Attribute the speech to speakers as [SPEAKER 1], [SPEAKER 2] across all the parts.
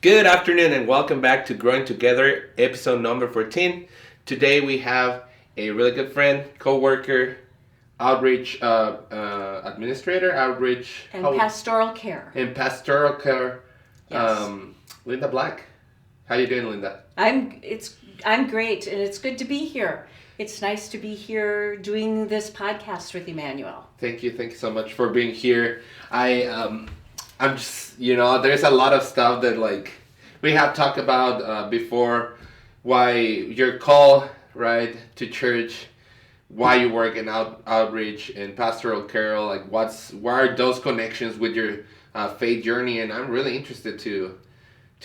[SPEAKER 1] Good afternoon and welcome back to Growing Together, episode number 14. Today we have a really good friend, co-worker, outreach administrator, outreach...
[SPEAKER 2] And Pastoral Care.
[SPEAKER 1] In Pastoral Care,
[SPEAKER 2] Yes.
[SPEAKER 1] Linda Black. How you doing, Linda?
[SPEAKER 2] I'm great, and it's good to be here. It's nice to be here doing this podcast with Emmanuel.
[SPEAKER 1] Thank you so much for being here. I'm just, there's a lot of stuff that we have talked about before, why your call, right, to church, why you work in outreach and pastoral care, what are those connections with your faith journey, and I'm really interested to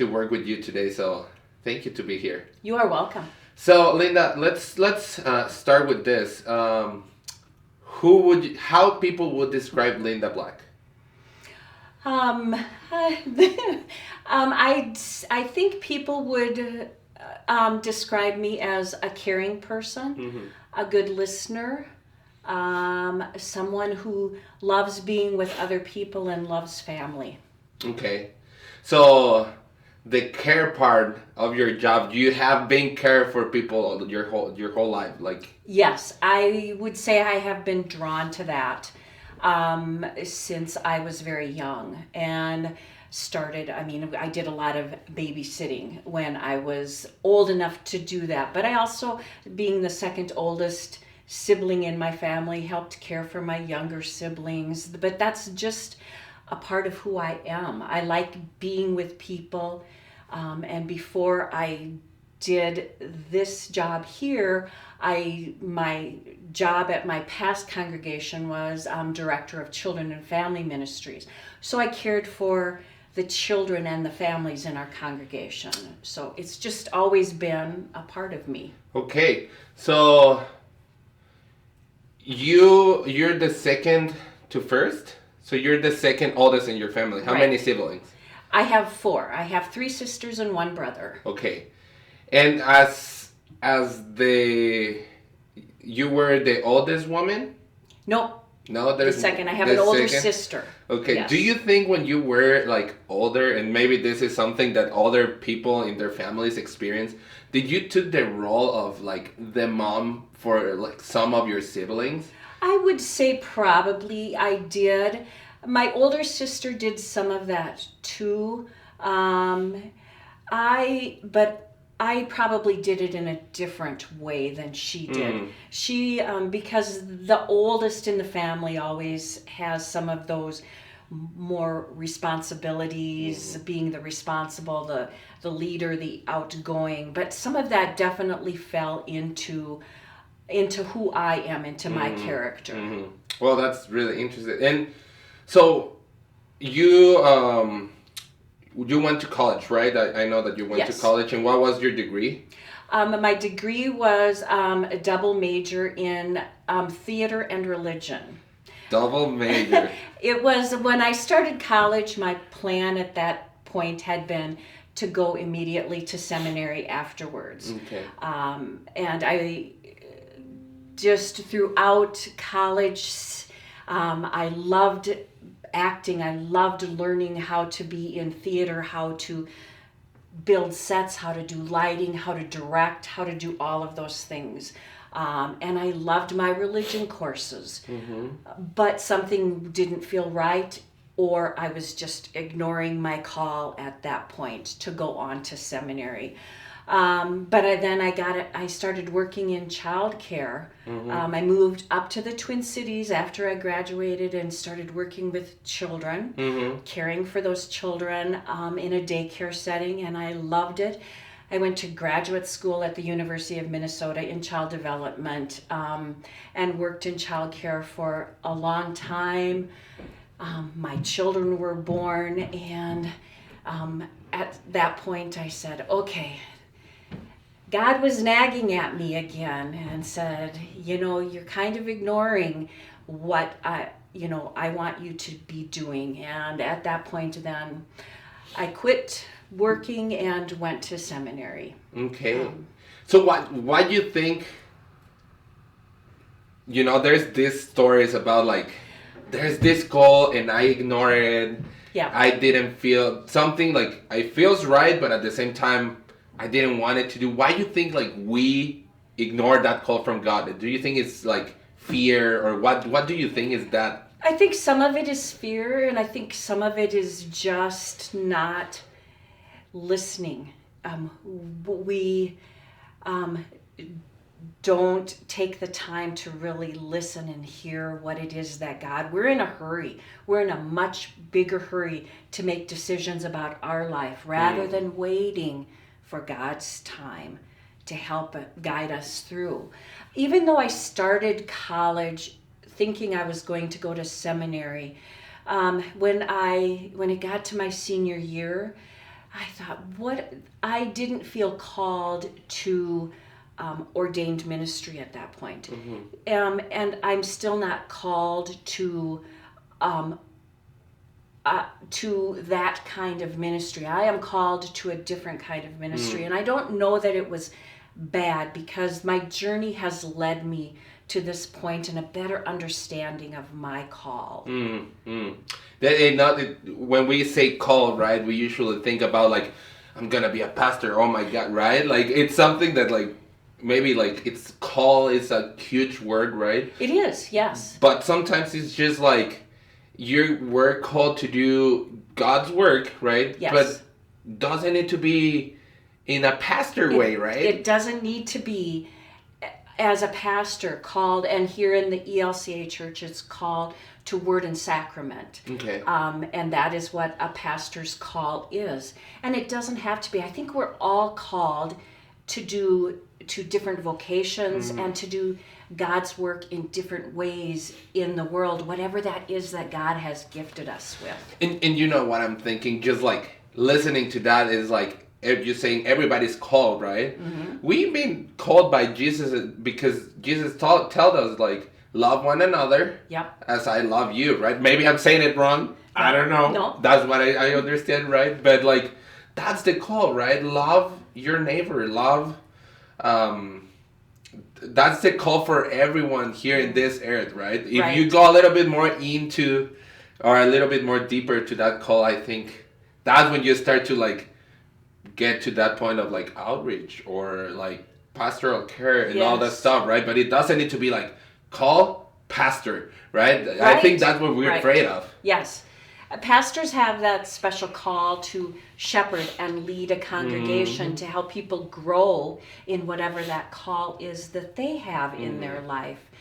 [SPEAKER 1] work with you today, so thank you to be here.
[SPEAKER 2] You are welcome.
[SPEAKER 1] So Linda, let's start with this. How people would describe Linda Black?
[SPEAKER 2] I think people would describe me as a caring person, a good listener, someone who loves being with other people and loves family.
[SPEAKER 1] Okay, so the care part of your job, you have been care for people your whole life,
[SPEAKER 2] Yes, I would say I have been drawn to that since I was very young and I did a lot of babysitting when I was old enough to do that, but I also, being the second oldest sibling in my family, helped care for my younger siblings, but that's just a part of who I am. I like being with people, and before I did this job here, my job at my past congregation was director of children and family ministries. So I cared for the children and the families in our congregation. So it's just always been a part of me.
[SPEAKER 1] Okay, so you're the second to first? So you're the second oldest in your family. How many siblings?
[SPEAKER 2] I have 4. I have 3 sisters and 1 brother.
[SPEAKER 1] Okay. And you were the oldest woman?
[SPEAKER 2] Nope.
[SPEAKER 1] No,
[SPEAKER 2] the second. I have an older sister.
[SPEAKER 1] Okay.
[SPEAKER 2] Yes.
[SPEAKER 1] Do you think when you were older, and maybe this is something that other people in their families experience, did you took the role of the mom for some of your siblings?
[SPEAKER 2] I would say probably I did. My older sister did some of that too. But I probably did it in a different way than she did. She, because the oldest in the family always has some of those more responsibilities, being the responsible, the leader, the outgoing. But some of that definitely fell into who I am, into my character.
[SPEAKER 1] Well, that's really interesting. And so you went to college, right? I know that you went to college. And what was your degree?
[SPEAKER 2] My degree was a double major in theater and religion.
[SPEAKER 1] Double major.
[SPEAKER 2] It was, when I started college, my plan at that point had been to go immediately to seminary afterwards.
[SPEAKER 1] Okay.
[SPEAKER 2] And I just throughout college, I loved acting. I loved learning how to be in theater, how to build sets, how to do lighting, how to direct, how to do all of those things. And I loved my religion courses. But something didn't feel right, or I was just ignoring my call at that point to go on to seminary. But I started working in child care. I moved up to the Twin Cities after I graduated and started working with children, caring for those children in a daycare setting, and I loved it. I went to graduate school at the University of Minnesota in child development, and worked in child care for a long time. My children were born, and at that point I said, okay, God was nagging at me again and said, you're kind of ignoring what I want you to be doing. And at that point then I quit working and went to seminary.
[SPEAKER 1] Okay. So why do you think, there's these stories about there's this goal and I ignore it
[SPEAKER 2] Yeah.
[SPEAKER 1] I didn't feel something like it feels right, but at the same time, I didn't want it to do. Why do you think like we ignore that call from God? Do you think it's like fear, or what do you think is that?
[SPEAKER 2] I think some of it is fear, and I think some of it is just not listening. We don't take the time to really listen and hear what it is that we're in a hurry. We're in a much bigger hurry to make decisions about our life rather than waiting for God's time to help guide us through. Even though I started college thinking I was going to go to seminary, when it got to my senior year, I thought, I didn't feel called to ordained ministry at that point. And I'm still not called to that kind of ministry. I am called to a different kind of ministry. And I don't know that it was bad, because my journey has led me to this point and a better understanding of my call.
[SPEAKER 1] When we say call, right, we usually think about like, I'm gonna be a pastor, oh my God, right? Like it's something that like, maybe like it's call is a huge word, right?
[SPEAKER 2] It is, yes.
[SPEAKER 1] But sometimes it's just like, we're called to do God's work, right?
[SPEAKER 2] Yes.
[SPEAKER 1] But doesn't need to be in a pastor way, right?
[SPEAKER 2] It doesn't need to be as a pastor called, and here in the ELCA church it's called to word and sacrament.
[SPEAKER 1] Okay.
[SPEAKER 2] And that is what a pastor's call is. And it doesn't have to be. I think we're all called to different vocations and to do God's work in different ways in the world, whatever that is that God has gifted us with.
[SPEAKER 1] And you know what I'm thinking, just like listening to that is like, if you're saying everybody's called, right? We've been called by Jesus because Jesus told us like, love one another as I love you, right? Maybe I'm saying it wrong. I don't know.
[SPEAKER 2] No.
[SPEAKER 1] That's what I understand, right? But like, that's the call, right? Love your neighbor. Love, that's the call for everyone here in this earth, right? If you go a little bit more into, or a little bit more deeper to that call, I think that's when you start to like, get to that point of like outreach or like pastoral care and all that stuff, right? But it doesn't need to be like call pastor, right? I think that's what we're afraid of.
[SPEAKER 2] Yes. Pastors have that special call to shepherd and lead a congregation to help people grow in whatever that call is that they have in their life,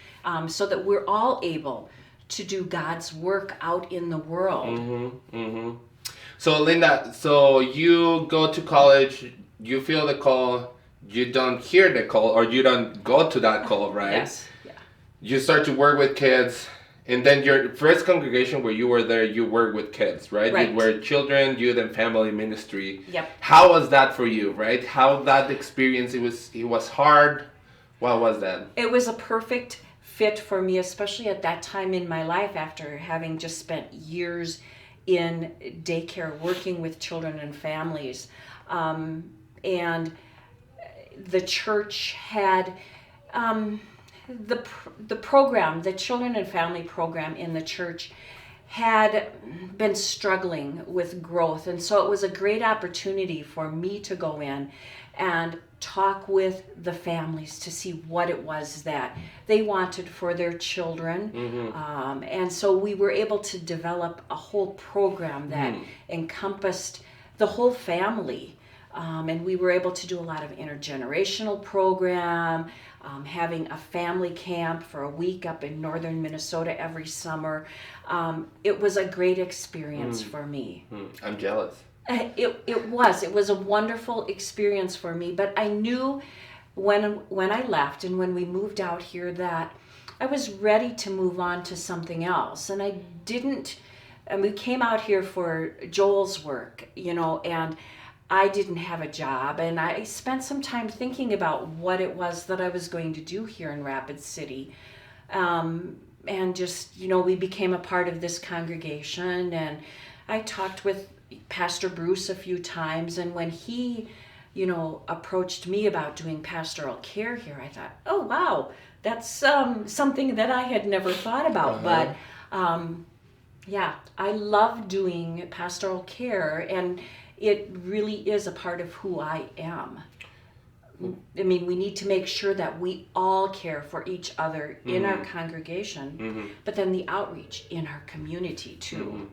[SPEAKER 2] so that we're all able to do God's work out in the world.
[SPEAKER 1] So Linda, so you go to college, you feel the call, you don't hear the call, or you don't go to that call, right?
[SPEAKER 2] Yes. Yeah.
[SPEAKER 1] You start to work with kids, and then your first congregation where you were there, you work with kids, right?
[SPEAKER 2] Right.
[SPEAKER 1] You were children, youth, and family ministry.
[SPEAKER 2] Yep.
[SPEAKER 1] How was that for you, right? How that experience, it was hard. What was that?
[SPEAKER 2] It was a perfect fit for me, especially at that time in my life after having just spent years in daycare working with children and families. And the church had the program, the children and family program in the church had been struggling with growth. And so it was a great opportunity for me to go in and talk with the families to see what it was that they wanted for their children. And so we were able to develop a whole program that encompassed the whole family. And we were able to do a lot of intergenerational program, having a family camp for a week up in northern Minnesota every summer. It was a great experience for me.
[SPEAKER 1] I'm jealous.
[SPEAKER 2] It was a wonderful experience for me, but I knew when I left and when we moved out here that I was ready to move on to something else. And we came out here for Joel's work, and I didn't have a job, and I spent some time thinking about what it was that I was going to do here in Rapid City. And just, we became a part of this congregation, and I talked with Pastor Bruce a few times, and when he, approached me about doing pastoral care here, I thought, oh wow, that's something that I had never thought about. But Yeah, I love doing pastoral care, and it really is a part of who I am. I mean, we need to make sure that we all care for each other in our congregation, but then the outreach in our community too.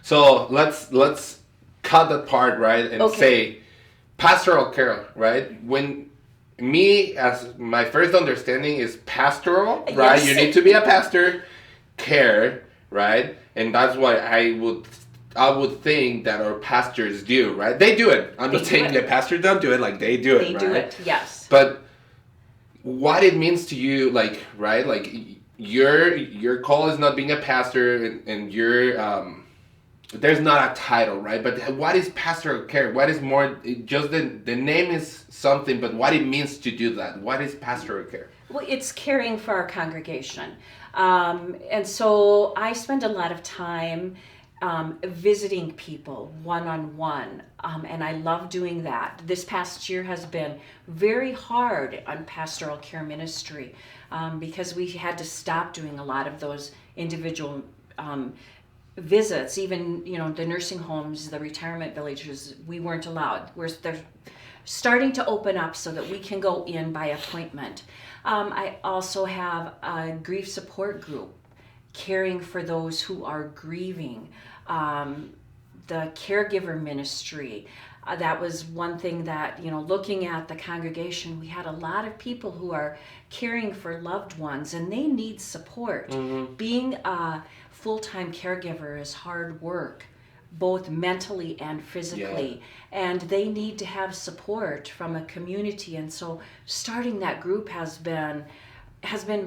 [SPEAKER 1] So let's cut that part, right, and
[SPEAKER 2] Okay.
[SPEAKER 1] say pastoral care, right? When me as my first understanding is pastoral, right?
[SPEAKER 2] Yes.
[SPEAKER 1] You need to be a pastor, care, right? And that's what I would think that our pastors do, right? They do it. I'm not saying that pastors don't do it, like they do it,
[SPEAKER 2] They
[SPEAKER 1] right?
[SPEAKER 2] do it, yes.
[SPEAKER 1] But what it means to you, like, right? Like your call is not being a pastor, and your there's not a title, right? But what is pastoral care? What is more? Just the name is something, but what it means to do that? What is pastoral care?
[SPEAKER 2] Well, it's caring for our congregation. And so I spend a lot of time visiting people one-on-one, and I love doing that. This past year has been very hard on Pastoral Care Ministry because we had to stop doing a lot of those individual visits. Even, the nursing homes, the retirement villages, we weren't allowed. They're starting to open up so that we can go in by appointment. I also have a grief support group caring for those who are grieving. The Caregiver Ministry, that was one thing that, looking at the congregation, we had a lot of people who are caring for loved ones and they need support. Being a full-time caregiver is hard work, both mentally and physically, and they need to have support from a community. And so starting that group has been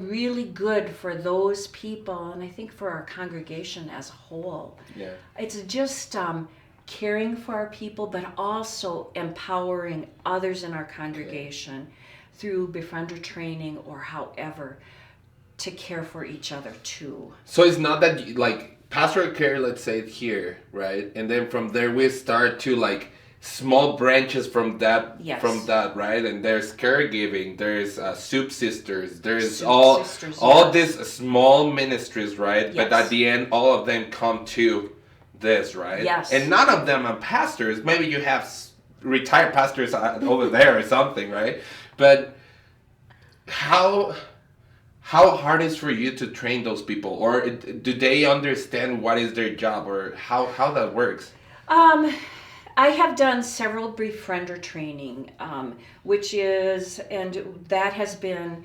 [SPEAKER 2] really good for those people, and I think for our congregation as a whole.
[SPEAKER 1] Yeah.
[SPEAKER 2] It's just caring for our people, but also empowering others in our congregation through befriender training or however to care for each other too.
[SPEAKER 1] So it's not that like pastoral care, let's say it here, right? And then from there we start to like small branches from that,
[SPEAKER 2] Yes.
[SPEAKER 1] Right? And there's caregiving, there's soup sisters, there's
[SPEAKER 2] Soup
[SPEAKER 1] all
[SPEAKER 2] sisters,
[SPEAKER 1] all
[SPEAKER 2] yes.
[SPEAKER 1] these small ministries, right?
[SPEAKER 2] Yes.
[SPEAKER 1] But at the end, all of them come to this, right?
[SPEAKER 2] Yes.
[SPEAKER 1] And none of them are pastors. Maybe you have retired pastors over there or something, right? But how hard is for you to train those people, or do they understand what is their job, or how that works?
[SPEAKER 2] I have done several befriender training, and that has been,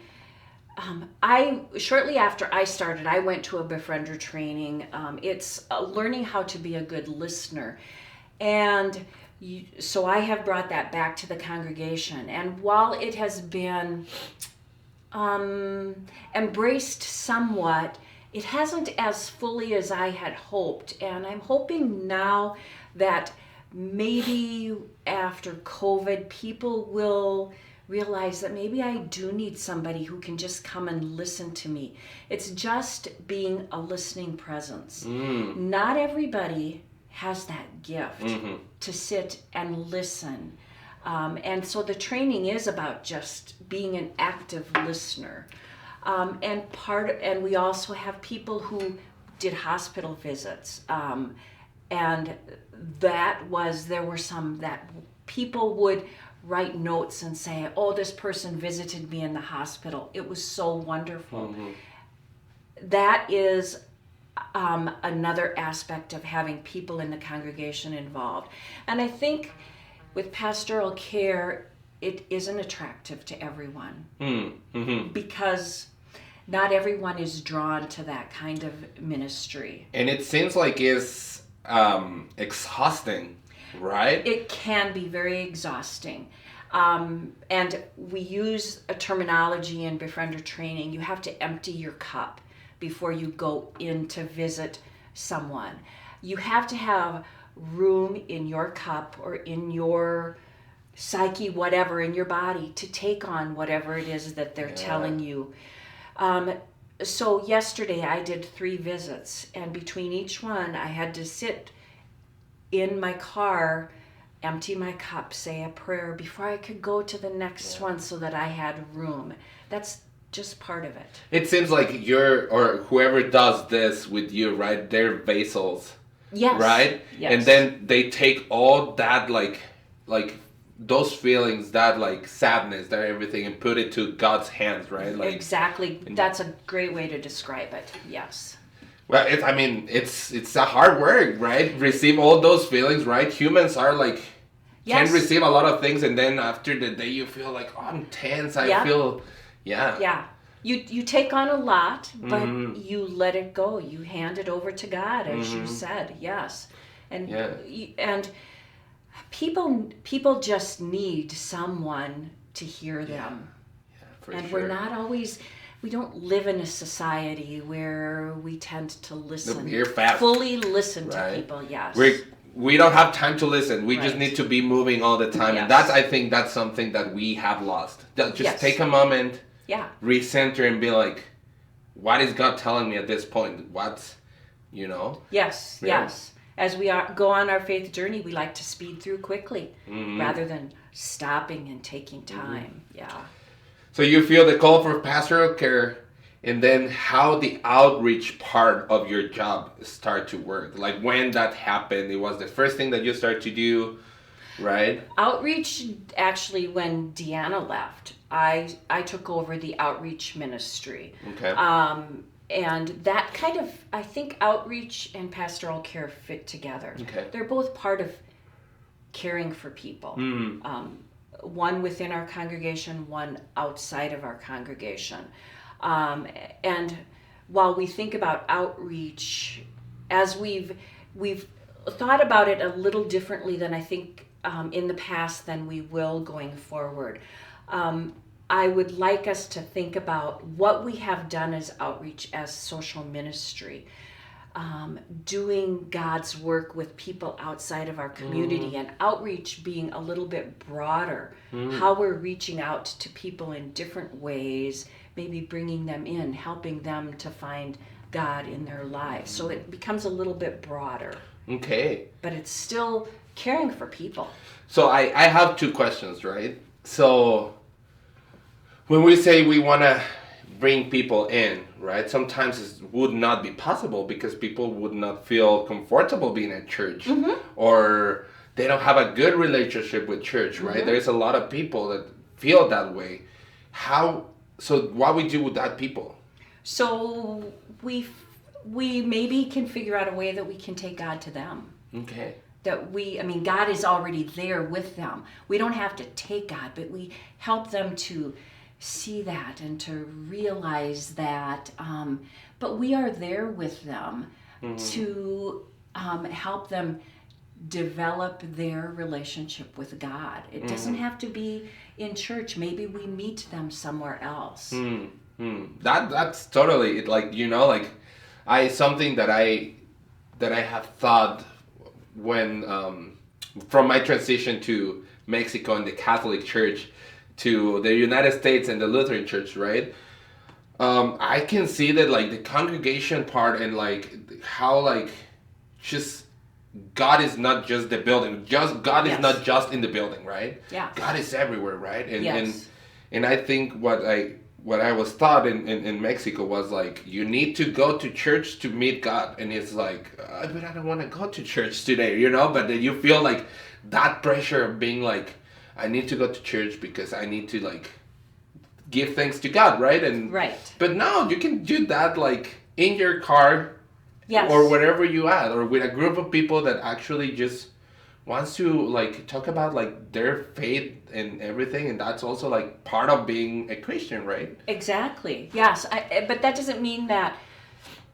[SPEAKER 2] shortly after I started, I went to a befriender training. It's learning how to be a good listener. And so I have brought that back to the congregation. And while it has been embraced somewhat, it hasn't as fully as I had hoped. And I'm hoping now that maybe after COVID, people will realize that maybe I do need somebody who can just come and listen to me. It's just being a listening presence. Not everybody has that gift to sit and listen. And so the training is about just being an active listener. And we also have people who did hospital visits. And there were some that people would write notes and say, oh, this person visited me in the hospital. It was so wonderful. That is another aspect of having people in the congregation involved. And I think with pastoral care, it isn't attractive to everyone because not everyone is drawn to that kind of ministry.
[SPEAKER 1] And it seems like it's exhausting, right?
[SPEAKER 2] It can be very exhausting. And we use a terminology in befriender training. You have to empty your cup before you go in to visit someone. You have to have room in your cup or in your psyche, whatever, in your body to take on whatever it is that they're telling you. So yesterday I did 3 visits, and between each one I had to sit in my car, empty my cup, say a prayer before I could go to the next one so that I had room. That's just part of it.
[SPEAKER 1] It seems like or whoever does this with you, right? They're vessels.
[SPEAKER 2] Yes.
[SPEAKER 1] Right?
[SPEAKER 2] Yes.
[SPEAKER 1] And then they take all that like those feelings, that like sadness, that everything, and put it to God's hands, right? Like
[SPEAKER 2] exactly. That's a great way to describe it. Yes.
[SPEAKER 1] Well, it's a hard work, right? Receive all those feelings, right? Humans are like can receive a lot of things, and then after the day you feel like, oh, I'm tense. I feel,
[SPEAKER 2] Yeah. You take on a lot, but you let it go. You hand it over to God, as you said. Yes. And people just need someone to hear them.
[SPEAKER 1] Yeah, for
[SPEAKER 2] and
[SPEAKER 1] sure.
[SPEAKER 2] we're not always, we don't live in a society where we tend to listen.
[SPEAKER 1] We're fast.
[SPEAKER 2] Fully listen
[SPEAKER 1] right.
[SPEAKER 2] to people, yes.
[SPEAKER 1] We don't have time to listen. We just
[SPEAKER 2] Right.
[SPEAKER 1] need to be moving all the time.
[SPEAKER 2] Yes.
[SPEAKER 1] And I think that's something that we have lost. Just
[SPEAKER 2] Yes.
[SPEAKER 1] take a moment,
[SPEAKER 2] Yeah.
[SPEAKER 1] recenter, and be like, what is God telling me at this point? What's,
[SPEAKER 2] Yes,
[SPEAKER 1] Yeah.
[SPEAKER 2] yes. As we go on our faith journey, we like to speed through quickly rather than stopping and taking time. Yeah.
[SPEAKER 1] So you feel the call for pastoral care, and then how the outreach part of your job start to work. Like when that happened, it was the first thing that you start to do, right?
[SPEAKER 2] Outreach, actually, when Deanna left, I took over the outreach ministry.
[SPEAKER 1] Okay.
[SPEAKER 2] And that kind of, I think outreach and pastoral care fit together.
[SPEAKER 1] Okay.
[SPEAKER 2] They're both part of caring for people. One within our congregation, one outside of our congregation. And while we think about outreach, as we've thought about it a little differently than I think in the past than we will going forward. I would like us to think about what we have done as outreach, as social ministry, doing God's work with people outside of our community, and outreach being a little bit broader, how we're reaching out to people in different ways, maybe bringing them in, helping them to find God in their lives. So it becomes a little bit broader.
[SPEAKER 1] Okay.
[SPEAKER 2] But it's still caring for people.
[SPEAKER 1] So I have two questions, right? So when we say we want to bring people in, right? Sometimes it would not be possible because people would not feel comfortable being at church, or they don't have a good relationship with church, right? There's a lot of people that feel that way. So what we do with that people?
[SPEAKER 2] So we maybe can figure out a way that we can take God to them.
[SPEAKER 1] Okay.
[SPEAKER 2] God is already there with them. We don't have to take God, but we help them to see that and to realize that. But we are there with them to help them develop their relationship with God. It doesn't have to be in church. Maybe we meet them somewhere else.
[SPEAKER 1] That's totally it. Like, something that I have thought when from my transition to Mexico and the Catholic Church to the United States and the Lutheran Church, right? I can see that like the congregation part and like how like just God is not just the building. God is not just in the building, right?
[SPEAKER 2] Yeah.
[SPEAKER 1] God is everywhere, right? And I think what I was taught in Mexico was like, you need to go to church to meet God. And it's like, but I don't want to go to church today, But then you feel like that pressure of being like, I need to go to church because I need to like give thanks to God, right? But no, you can do that like in your car or wherever you at, or with a group of people that actually just wants to like talk about like their faith and everything, and that's also like part of being a Christian, right?
[SPEAKER 2] Exactly. Yes, but that doesn't mean that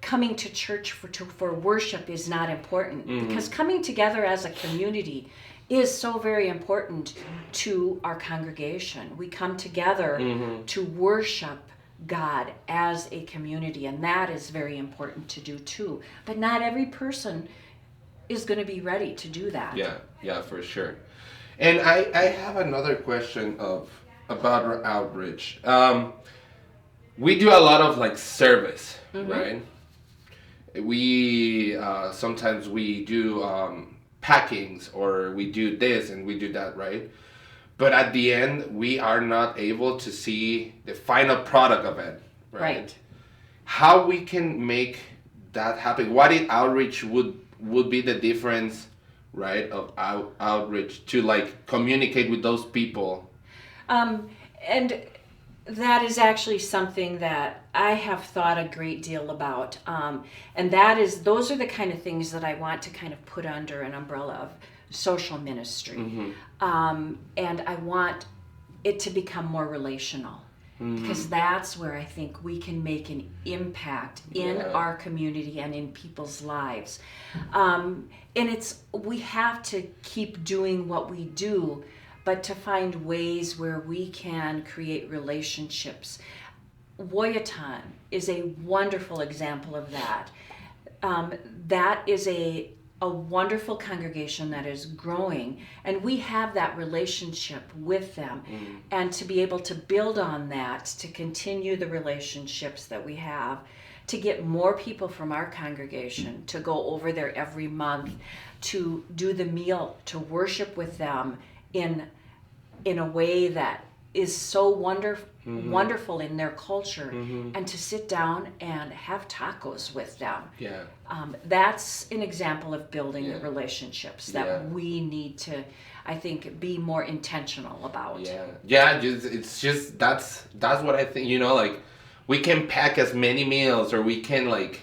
[SPEAKER 2] coming to church for worship is not important, because coming together as a community is so very important to our congregation. We come together to worship God as a community, and that is very important to do too. But not every person is going to be ready to do that.
[SPEAKER 1] Yeah, for sure. And I have another question about our outreach. We do a lot of like service, right? We sometimes we do packings, or we do this and we do that, right? but at the end we are not able to see the final product of it, right? How we can make that happen? What if outreach would be the difference, right, of outreach to like communicate with those people?
[SPEAKER 2] And that is actually something that I have thought a great deal about. And those are the kind of things that I want to kind of put under an umbrella of social ministry. And I want it to become more relational. Because that's where I think we can make an impact in our community and in people's lives. And we have to keep doing what we do, but to find ways where we can create relationships. Woyatan is a wonderful example of that. That is a wonderful congregation that is growing, and we have that relationship with them. And to be able to build on that, to continue the relationships that we have, to get more people from our congregation to go over there every month, to do the meal, to worship with them in a way that is so wonderful in their culture, and to sit down and have tacos with them. That's an example of building relationships that we need to, I think, be more intentional about.
[SPEAKER 1] It's just that's what I think. Like we can pack as many meals, or we can like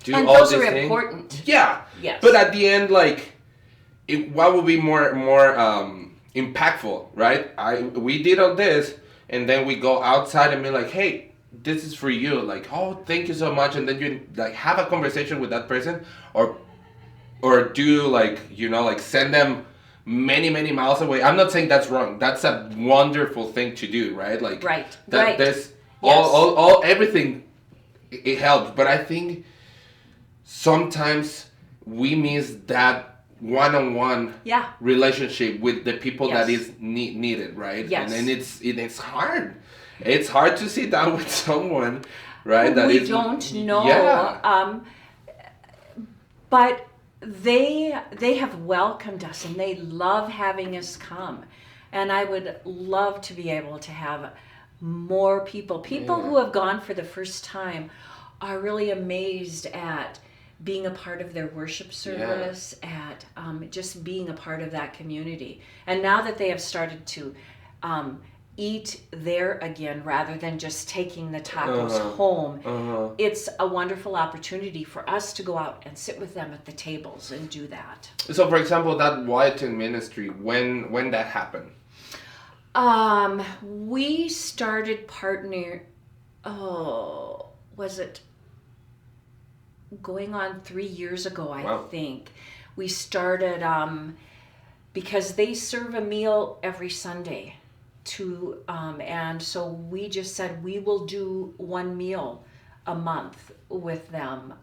[SPEAKER 1] do
[SPEAKER 2] and
[SPEAKER 1] all
[SPEAKER 2] those
[SPEAKER 1] these
[SPEAKER 2] are
[SPEAKER 1] things.
[SPEAKER 2] Important.
[SPEAKER 1] Yes. But at the end, like, what would be more impactful, right? We did all this, and then we go outside and be like, hey, this is for you. Like, oh, thank you so much. And then you like have a conversation with that person, or do like, like send them many, many miles away. I'm not saying that's wrong. That's a wonderful thing to do, right? Like, there's all everything, it helps. But I think sometimes we miss that one-on-one relationship with the people that is needed, right? And it's hard. It's hard to sit down with someone, right?
[SPEAKER 2] We don't know. But they have welcomed us, and they love having us come. And I would love to be able to have more people who have gone for the first time are really amazed at being a part of their worship service, at just being a part of that community. And now that they have started to eat there again rather than just taking the tacos home, it's a wonderful opportunity for us to go out and sit with them at the tables and do that.
[SPEAKER 1] So, for example, that Woyatan ministry, when that happened?
[SPEAKER 2] We started partnering, was it going on 3 years ago, I think. We started because they serve a meal every Sunday and so we just said we will do one meal a month with them,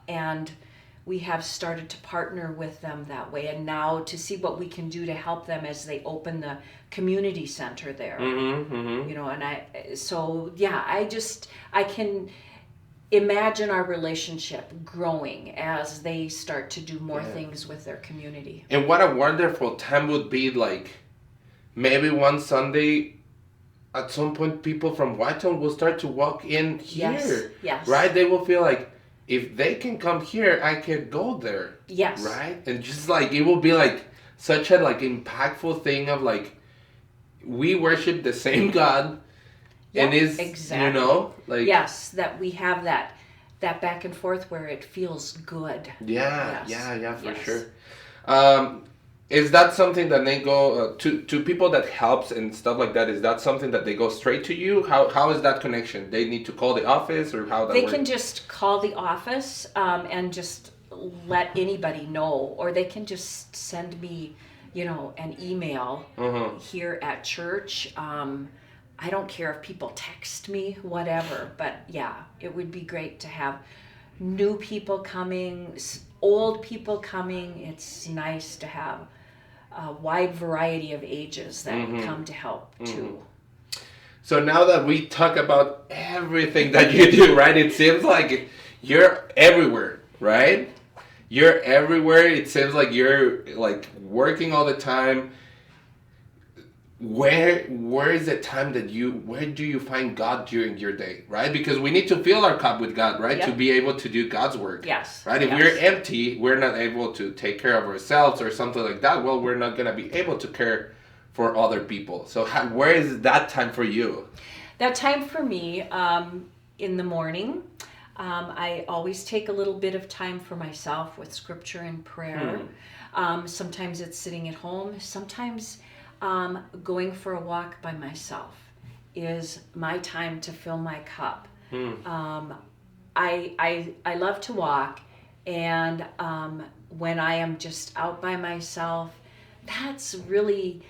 [SPEAKER 2] and we have started to partner with them that way, and now to see what we can do to help them as they open the community center there. And I can imagine our relationship growing as they start to do more things with their community.
[SPEAKER 1] And what a wonderful time would be, like, maybe one Sunday, at some point, people from Woyatan will start to walk in here.
[SPEAKER 2] Yes.
[SPEAKER 1] Right? They will feel like, if they can come here, I can go there.
[SPEAKER 2] Yes.
[SPEAKER 1] Right? And just like, it will be like such a like impactful thing of like, we worship the same God. And is
[SPEAKER 2] exactly.
[SPEAKER 1] Like,
[SPEAKER 2] yes, that we have that back and forth where it feels good.
[SPEAKER 1] For sure. Is that something that they go to people that helps and stuff like that? Is that something that they go straight to you? How is that connection? They need to call the office, or how that
[SPEAKER 2] they
[SPEAKER 1] works?
[SPEAKER 2] Can just call the office and just let anybody know, or they can just send me, an email here at church. I don't care if people text me, whatever, but it would be great to have new people coming, old people coming. It's nice to have a wide variety of ages that come to help too.
[SPEAKER 1] So now that we talk about everything that you do, right? It seems like you're everywhere, right? You're everywhere. It seems like you're like working all the time. where is the time that where do you find God during your day, right? Because we need to fill our cup with God, right? To be able to do God's work.
[SPEAKER 2] Yes.
[SPEAKER 1] Right? If we're empty, we're not able to take care of ourselves or something like that. Well, we're not going to be able to care for other people. So where is that time for you?
[SPEAKER 2] That time for me, in the morning, I always take a little bit of time for myself with scripture and prayer. Sometimes it's sitting at home. Sometimes going for a walk by myself is my time to fill my cup. I love to walk, and when I am just out by myself, that's really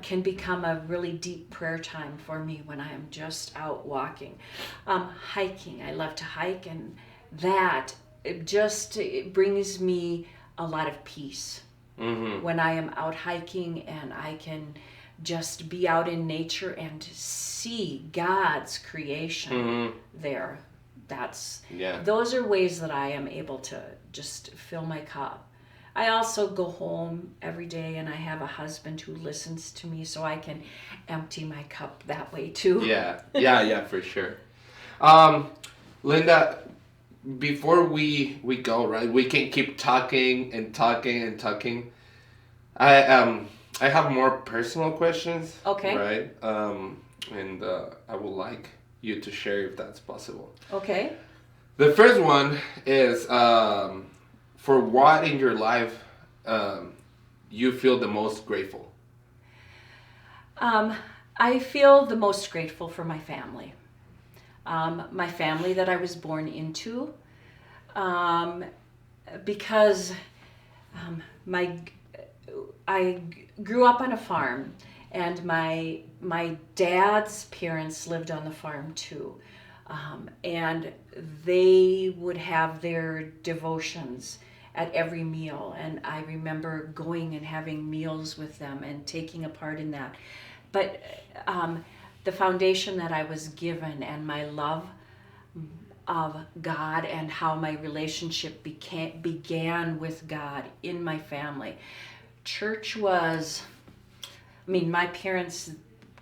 [SPEAKER 2] can become a really deep prayer time for me when I am just out walking. Hiking, I love to hike, and that it brings me a lot of peace. When I am out hiking and I can just be out in nature and see God's creation there. Those are ways that I am able to just fill my cup. I also go home every day, and I have a husband who listens to me, so I can empty my cup that way too.
[SPEAKER 1] Yeah, for sure. Linda, before we go, right, we can keep talking and talking and talking. I have more personal questions.
[SPEAKER 2] Okay.
[SPEAKER 1] Right. And I would like you to share if that's possible.
[SPEAKER 2] Okay.
[SPEAKER 1] The first one is for what in your life you feel the most grateful?
[SPEAKER 2] I feel the most grateful for my family. My family that I was born into, because I grew up on a farm, and my dad's parents lived on the farm too, and they would have their devotions at every meal, and I remember going and having meals with them and taking a part in that. But the foundation that I was given and my love of God and how my relationship began with God in my family. My parents,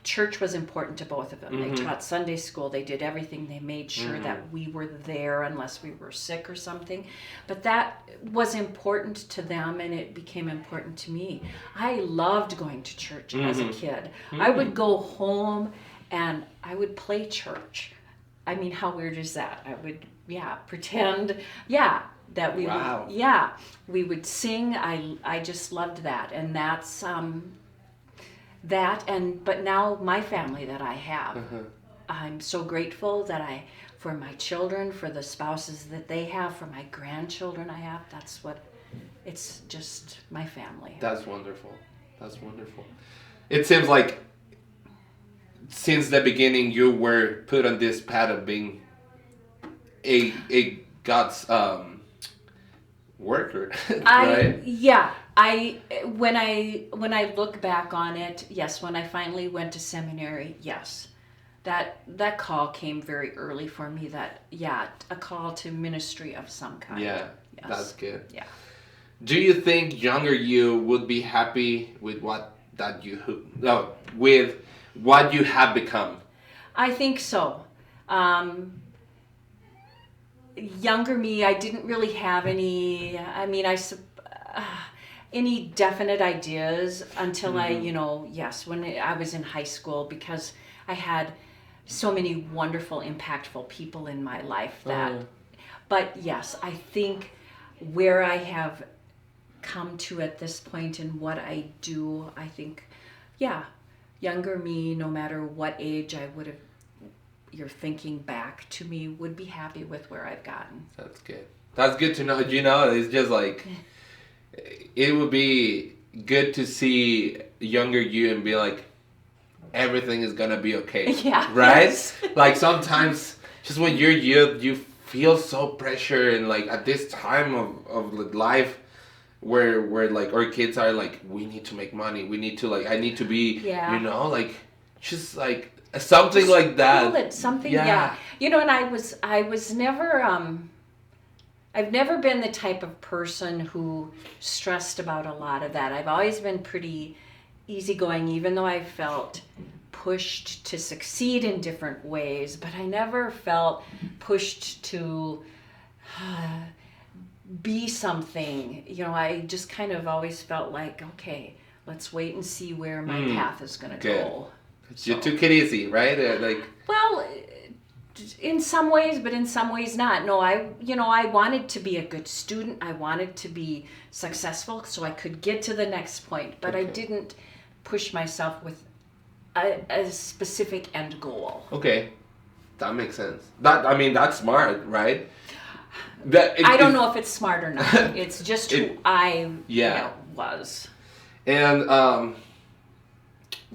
[SPEAKER 2] church was important to both of them. They taught Sunday school. They did everything. They made sure that we were there unless we were sick or something. But that was important to them, and it became important to me. I loved going to church as a kid. I would go home and I would play church. I mean, how weird is that? I would, pretend, that we would, we would sing. I just loved that. And that's, but now my family that I have, I'm so grateful for my children, for the spouses that they have, for my grandchildren I have. It's just my family.
[SPEAKER 1] That's wonderful. It seems like since the beginning you were put on this path of being a God's worker, right?
[SPEAKER 2] When I look back on it, yes, when I finally went to seminary, yes, that call came very early for me. A call to ministry of some kind.
[SPEAKER 1] Yeah, yes. That's good.
[SPEAKER 2] Yeah.
[SPEAKER 1] Do you think younger you would be happy with what you have become?
[SPEAKER 2] I think so. Younger me, I didn't really have any. Any definite ideas until when I was in high school, because I had so many wonderful, impactful people in my life but yes, I think where I have come to at this point in what I do, I think, younger me, no matter what age I would have, you're thinking back to me, would be happy with where I've gotten.
[SPEAKER 1] That's good. That's good to know. It's just like, it would be good to see younger you and be like, everything is gonna be okay.
[SPEAKER 2] Yeah.
[SPEAKER 1] Right?
[SPEAKER 2] Yes.
[SPEAKER 1] Like sometimes, just when you're youth, you feel so pressure, and like at this time of life, where like our kids are like, we need to make money, we need to I need to be, just like something just like that.
[SPEAKER 2] Something, and I was never, I've never been the type of person who stressed about a lot of that. I've always been pretty easygoing, even though I felt pushed to succeed in different ways, but I never felt pushed to be something. I just kind of always felt like, okay, let's wait and see where my path is going to go.
[SPEAKER 1] You took it easy, right?
[SPEAKER 2] Well, in some ways, but in some ways not. No, I wanted to be a good student. I wanted to be successful so I could get to the next point, but I didn't push myself with a specific end goal.
[SPEAKER 1] Okay, that makes sense. That's smart, right?
[SPEAKER 2] I don't know if it's smart or not. It's just who I was.
[SPEAKER 1] And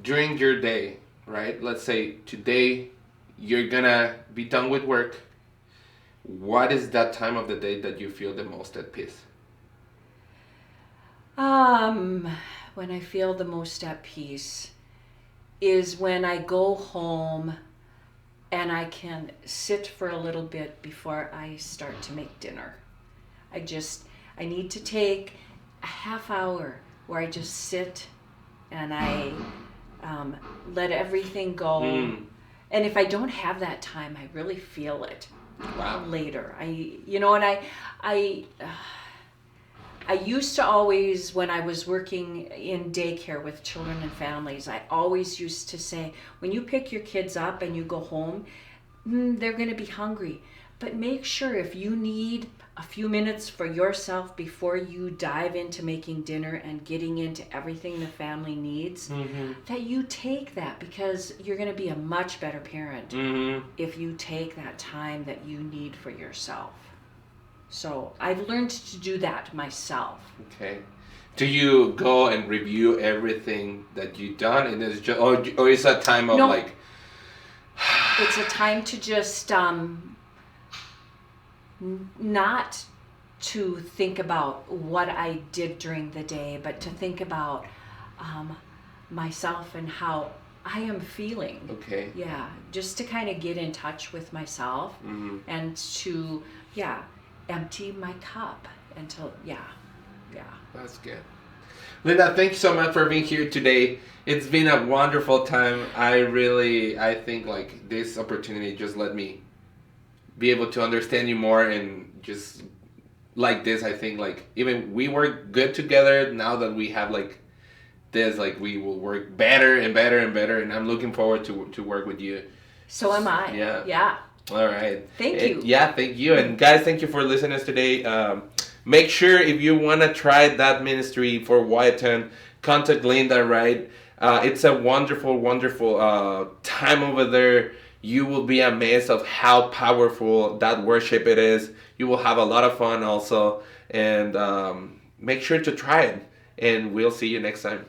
[SPEAKER 1] during your day, right? Let's say today you're gonna be done with work. What is that time of the day that you feel the most at peace?
[SPEAKER 2] When I feel the most at peace is when I go home and I can sit for a little bit before I start to make dinner. I need to take a half hour where I just sit and I let everything go. And if I don't have that time, I really feel it later. I used to always, when I was working in daycare with children and families, I always used to say, when you pick your kids up and you go home, they're going to be hungry. But make sure if you need a few minutes for yourself before you dive into making dinner and getting into everything the family needs, that you take that, because you're going to be a much better parent if you take that time that you need for yourself. So I've learned to do that myself.
[SPEAKER 1] Okay. Do you go and review everything that you've done, and it's just, or is that time of like?
[SPEAKER 2] It's a time to just not to think about what I did during the day, but to think about myself and how I am feeling.
[SPEAKER 1] Okay.
[SPEAKER 2] Yeah, just to kind of get in touch with myself and to empty my cup until
[SPEAKER 1] That's good. Linda, thank you so much for being here today. It's been a wonderful time. I think like this opportunity just let me be able to understand you more, and just like this, I think like even we work good together now that we have like this, like we will work better and better and better, and I'm looking forward to work with you.
[SPEAKER 2] So am I.
[SPEAKER 1] Yeah. All right.
[SPEAKER 2] Thank you.
[SPEAKER 1] Thank you. And guys, thank you for listening to us today. Make sure if you want to try that ministry for Wyattton, contact Linda, right? It's a wonderful, wonderful time over there. You will be amazed of how powerful that worship it is. You will have a lot of fun also. And make sure to try it. And we'll see you next time.